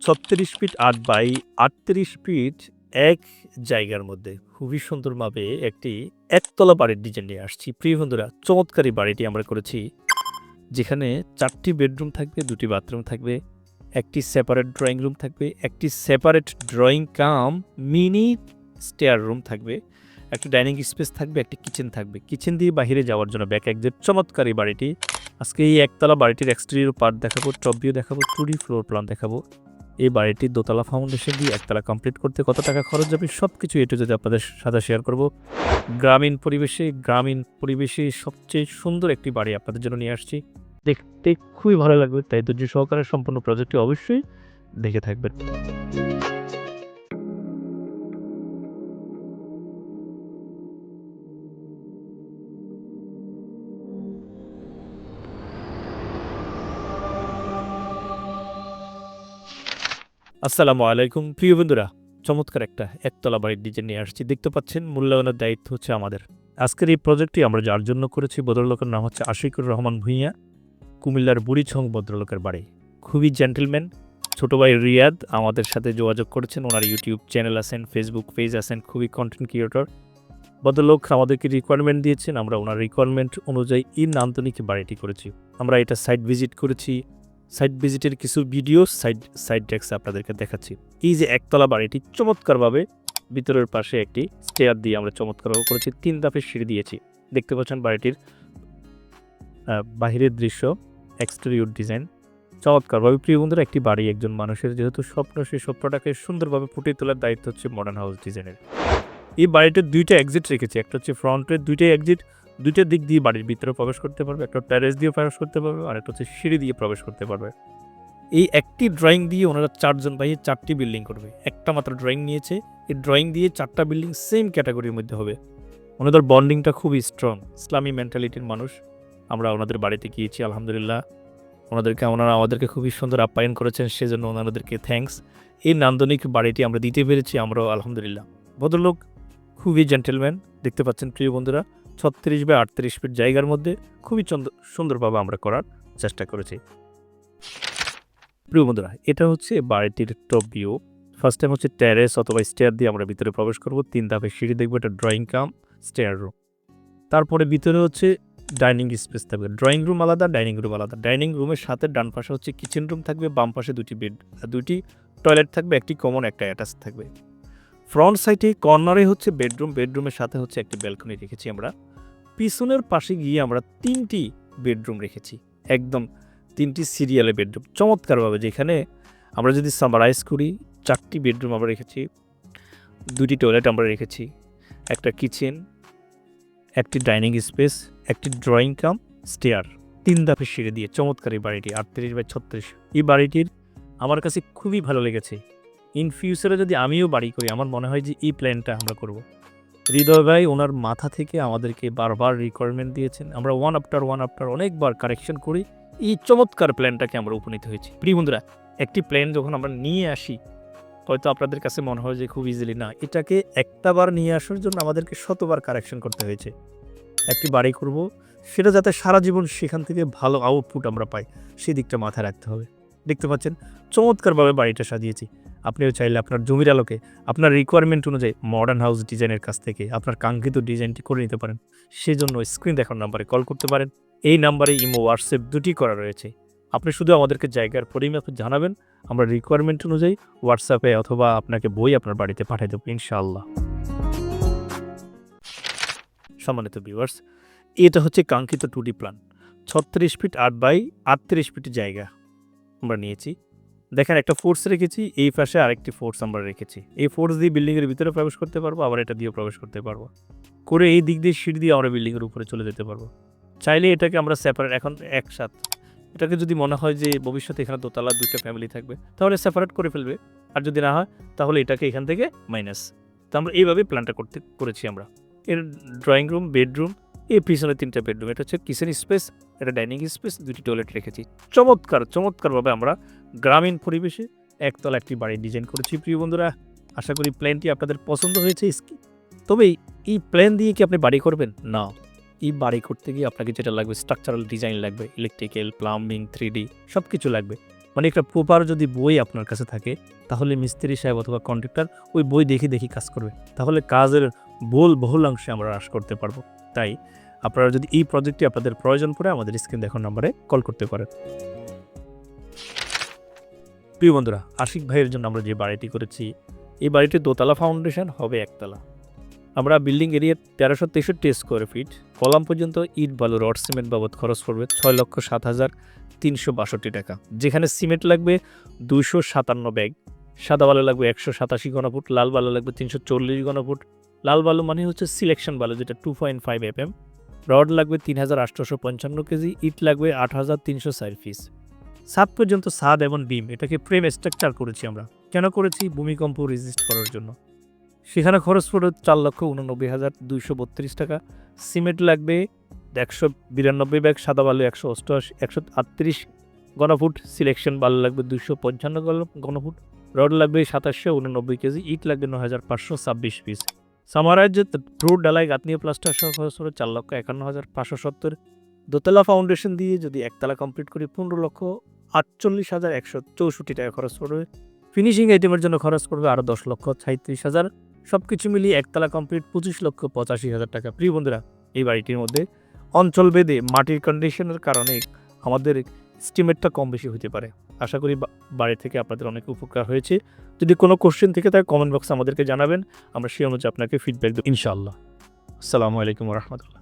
৩৬ fit ৮ by ৩৮ fit এক জায়গার মধ্যে খুবই সুন্দরভাবে একটি একতলা বাড়ির ডিজাইন নিয়ে আসছি। প্রিয় বন্ধুরা, চমৎকার এই বাড়িটি আমরা করেছি, যেখানে ৪টি বেডরুম থাকবে, ২টি বাথরুম থাকবে, একটি সেপারেট ড্রয়িং রুম থাকবে, একটি সেপারেট ড্রয়িং কাম মিনি স্টেয়ার রুম থাকবে, একটা ডাইনিং স্পেস থাকবে, একটি কিচেন থাকবে। কিচেন দিয়ে বাহিরে যাওয়ার জন্য ব্যাক এক্সিট। চমৎকার এই বাড়িটি। আজকে এই একতলা বাড়িটির এক্সটেরিয়র পার্ট দেখাবো, টপ ভিউ দেখাবো, 2D ফ্লোর প্ল্যান দেখাবো। এই বাড়িটির দোতলা ফাউন্ডেশন দিয়ে একতলা কমপ্লিট করতে কত টাকা খরচ যাবে সবকিছু এ টু জেড আপনাদের সাথে শেয়ার করব। গ্রামীণ পরিবেশে সবচেয়ে সুন্দর একটি বাড়ি আপনাদের জন্য নিয়ে আসছি। দেখতে খুবই ভালো লাগবে, তাই ধৈর্য সহকারে সম্পূর্ণ প্রজেক্টটি অবশ্যই দেখে থাকবেন। আসসালামু আলাইকুম প্রিয় বন্ধুরা, চমৎকার একটা একতলা বাড়ির ডিজাইন নিয়ে আসছি। দেখতে পাচ্ছেন, মূল্যায়নের দায়িত্ব হচ্ছে আমাদের। আজকের এই প্রজেক্টটি আমরা যার জন্য করেছি, ভদ্রলোকের নাম হচ্ছে আশিকুর রহমান ভূঁইয়া, কুমিল্লার বুড়িছং ভদ্রলোকের বাড়ি। খুবই জেন্টলম্যান। ছোট ভাই রিয়াদ আমাদের সাথে যোগাযোগ করেছেন। ওনার ইউটিউব চ্যানেল আছেন, ফেসবুক পেজ আছেন, খুবই কন্টেন্ট ক্রিয়েটর। ভদ্রলোক আমাদেরকে রিকোয়ারমেন্ট দিয়েছেন, আমরা ওনার রিকোয়ারমেন্ট অনুযায়ী এই নান্দনিক বাড়িটি করেছি। আমরা এটা সাইট ভিজিট করেছি, সাইট ভিজিটের কিছু ভিডিও সাইড ডেস্ক আপনাদেরকে দেখাচ্ছি। এই যে একতলা বাড়িটি চমৎকারভাবে ভিতরের পাশে একটি স্টেয়ার দিয়ে আমরা চমৎকারভাবে করেছি, 3 ধাপের সিঁড়ি দিয়েছি। দেখতে পাচ্ছেন বাড়িটির বাহিরের দৃশ্য, এক্সটেরিয়র ডিজাইন চমৎকারভাবে। প্রিয় বন্ধুরা, একটি বাড়ি একজন মানুষের যেহেতু স্বপ্ন, সেই স্বপ্নটাকে সুন্দরভাবে ফুটিয়ে তোলার দায়িত্ব হচ্ছে মডার্ন হাউস ডিজাইনের। এই বাড়িটির 2টা এক্সিট রেখেছি, একটা হচ্ছে ফ্রন্টের 2টাই এক্সিট, 2টা দিক দিয়ে বাড়ির ভিতরে প্রবেশ করতে পারবে, একটা টেরেস দিয়ে প্রবেশ করতে পারবে, আর একটা হচ্ছে সিঁড়ি দিয়ে প্রবেশ করতে পারবে। এই একটি ড্রয়িং দিয়ে ওনারা 4 জন ভাই 4টি বিল্ডিং করবে। একটা মাত্র ড্রয়িং নিয়েছে, এই ড্রয়িং দিয়ে 4টা বিল্ডিং সেম ক্যাটাগরির মধ্যে হবে। ওনাদের বন্ডিংটা খুবই স্ট্রং, ইসলামী মেন্টালিটির মানুষ। আমরা ওনাদের বাড়িতে গিয়েছি, আলহামদুলিল্লাহ ওনারা আমাদেরকে খুবই সুন্দর আপ্যায়ন করেছেন, সেজন্য ওনাদেরকে থ্যাঙ্কস। এই নান্দনিক বাড়িটি আমরা দিতে পেরেছি, আমরাও আলহামদুলিল্লাহ। ভদ্রলোক খুবই জেন্টেলম্যান। দেখতে পাচ্ছেন প্রিয় বন্ধুরা, 36 বাই 38 ফিট জায়গার মধ্যে খুবই সুন্দরভাবে আমরা করার চেষ্টা করেছি। প্রিয় বন্ধুরা, এটা হচ্ছে বাড়িটির টপ ভিউ। ফার্স্ট টাইম হচ্ছে টেরেস অথবা স্টেয়ার দিয়ে আমরা ভিতরে প্রবেশ করব। 3 ধাপে সিঁড়ি দেখবো, এটা ড্রয়িং কাম স্টেয়ার রুম। তারপরে ভিতরে হচ্ছে ডাইনিং স্পেস থাকবে। ড্রয়িং রুম আলাদা, ডাইনিং রুম আলাদা। ডাইনিং রুমের সাথে ডান পাশে হচ্ছে কিচেন রুম থাকবে, বাম পাশে 2টি বেড, 2টি টয়লেট থাকবে, একটি কমন, একটা অ্যাটাচ থাকবে। ফ্রন্ট সাইডে কর্নারে হচ্ছে বেডরুম, বেডরুমের সাথে হচ্ছে একটি ব্যালকনি রেখেছি আমরা। পিছনের পাশে গিয়ে আমরা 3টি বেডরুম রেখেছি, একদম 3টি সিরিয়ালে বেডরুম চমৎকারভাবে। যেখানে আমরা যদি সামারাইজ করি, 4টি বেডরুম আমরা রেখেছি, 2টি টয়লেট আমরা রেখেছি, একটা কিচেন, একটি ডাইনিং স্পেস, একটি ড্রয়িং কাম স্টেয়ার, 3 ধাপের সিঁড়ি দিয়ে চমৎকার এই বাড়িটি 38 বাই 36। এই বাড়িটির আমার কাছে খুবই ভালো লেগেছে। ইন ফিউচারে যদি আমিও বাড়ি করি, আমার মনে হয় যে এই প্ল্যানটা আমরা করব। হৃদয় ভাই ওনার মাথা থেকে আমাদেরকে বারবার রিকোয়ারমেন্ট দিয়েছেন, আমরা ওয়ান আফটার অনেকবার কারেকশন করি, এই চমৎকার প্ল্যানটাকে আমরা উপনীত হয়েছি। প্রিয় বন্ধুরা, একটি প্ল্যান যখন আমরা নিয়ে আসি, হয়তো আপনাদের কাছে মনে হয় যে খুব ইজিলি, না, এটাকে একটাবার নিয়ে আসার জন্য আমাদেরকে শতবার কারেকশন করতে হয়েছে। একটি বাড়ি করব, সেটা যাতে সারা জীবন সেখান থেকে ভালো আউটপুট আমরা পাই, সেই দিকটা মাথায় রাখতে হবে। দেখতে পাচ্ছেন চমৎকারভাবে বাড়িটা সাজিয়েছি। আপনিও চাইলে আপনার জমির আলোকে, আপনার রিকোয়ারমেন্ট অনুযায়ী মডার্ন হাউস ডিজাইনের কাছ থেকে আপনার কাঙ্ক্ষিত ডিজাইনটি করে নিতে পারেন। সেজন্য স্ক্রিন দেখার নাম্বারে কল করতে পারেন। এই নাম্বারে ইমো, হোয়াটসঅ্যাপ 2টি করা রয়েছে। আপনি শুধু আমাদেরকে জায়গার পরিমাপ জানাবেন, আমরা রিকোয়ারমেন্ট অনুযায়ী হোয়াটসঅ্যাপে অথবা আপনাকে বই আপনার বাড়িতে পাঠিয়ে দেবো ইনশাআল্লাহ। সম্মানিত ভিউয়ার্স, এটা হচ্ছে কাঙ্ক্ষিত 2D plan. 36 fit 8 by 38 fit জায়গা আমরা নিয়েছি। দেখেন, একটা ফোর্স রেখেছি, এই পাশে আরেকটি ফোর্স আমরা রেখেছি। এই ফোর্স দিয়ে বিল্ডিংয়ের ভিতরে প্রবেশ করতে পারবো, আবার এটা দিয়েও প্রবেশ করতে পারবো। করে এই দিক দিয়ে সিঁড়ি দিয়ে আমরা বিল্ডিংয়ের উপরে চলে যেতে পারবো। চাইলে এটাকে আমরা সেপারেট, এখন একসাথে এটাকে যদি মনে হয় যে ভবিষ্যতে এখানে দোতলা 2টা ফ্যামিলি থাকবে, তাহলে সেপারেট করে ফেলবে। আর যদি না হয়, তাহলে এটাকে এখান থেকে মাইনাস। তো আমরা এইভাবে প্ল্যানটা করেছি আমরা। এর ড্রয়িং রুম, বেডরুম, এই পিছনে 3টা বেডরুম, এটা হচ্ছে কিচেন স্পেস, এটা ডাইনিং স্পেস, 2টি টয়লেট রেখেছি। চমৎকারভাবে আমরা গ্রামীণ পরিবেশে একতলা একটি বাড়ি ডিজাইন করেছি। প্রিয় বন্ধুরা, আশা করি প্ল্যানটি আপনাদের পছন্দ হয়েছে। তবে এই প্ল্যান দিয়ে কি আপনি বাড়ি করবেন? না, এই বাড়ি করতে গিয়ে আপনাকে যেটা লাগবে, স্ট্রাকচারাল ডিজাইন লাগবে, ইলেকট্রিক্যাল, প্লাম্বিং, 3D সব কিছু লাগবে। মানে একটা প্রপার যদি বই আপনার কাছে থাকে তাহলে মিস্ত্রি সাহেব অথবা কন্ট্রাক্টর ওই বই দেখে কাজ করবে, তাহলে কাজের বহুলাংশে আমরা হ্রাস করতে পারবো। তাই আপনারা যদি এই প্রজেক্টটি আপনাদের প্রয়োজন পড়ে আমাদের স্ক্রিন দেখানো নাম্বারে কল করতে পারেন। প্রিয় বন্ধুরা, আশিক ভাইয়ের জন্য আমরা যে বাড়িটি করেছি এই বাড়িটির দোতলা ফাউন্ডেশন হবে একতলা। আমরা building area 1363 square feet, column পর্যন্ত ইট বালু রড সিমেন্ট বাবদ খরচ পড়বে 6,07,362 টাকা, যেখানে সিমেন্ট লাগবে 257 ব্যাগ, সাদা বালু লাগবে 187 ঘনফুট, লাল বালু লাগবে 340 ঘনফুট। লাল বালু মানে হচ্ছে সিলেকশন বালু, যেটা 2.5 mm। রড লাগবে 3,855 কেজি, ইট লাগবে 8,304 পিস। ছাদ পর্যন্ত ছাদ এবং বিম এটাকে ফ্রেম স্ট্রাকচার করেছি আমরা। কেন করেছি? ভূমিকম্প রেজিস্ট করার জন্য। সেখানে খরচ পড়ে 4,89,232 টাকা। সিমেন্ট লাগবে 192 ব্যাগ, সাদা বালু 138 ঘনফুট, সিলেকশন বালু লাগবে 255 ঘনফুট, রড লাগবে 2789 কেজি, ইট লাগবে 9,526 পিস। সামারাইজ রোড ডালাই গাঁথনি প্লাস্টার সহ খরচ পড়ে 4,51,570। দোতলা ফাউন্ডেশন দিয়ে যদি একতলা কমপ্লিট করি 15,48,164 টাকা খরচ পড়বে। ফিনিশিং আইটেমের জন্য খরচ পড়বে আরও 10,37,000। সব কিছু মিলিয়ে একতলা কমপ্লিট 25,85,000 টাকা। প্রিয় বন্ধুরা, এই বাড়িটির মধ্যে অঞ্চল ভেদে মাটির কন্ডিশনের কারণে আমাদের এস্টিমেটটা কম বেশি হতে পারে। আশা করি বাড়ি থেকে আপনাদের অনেক উপকার হয়েছে। যদি কোনো কোশ্চেন থেকে থাকে কমেন্ট বক্সে আমাদেরকে জানাবেন, আমরা সেই অনুযায়ী আপনাকে ফিডব্যাক দেব ইনশাআল্লাহ। আসসালামু আলাইকুম ওয়া রাহমাতুল্লাহ।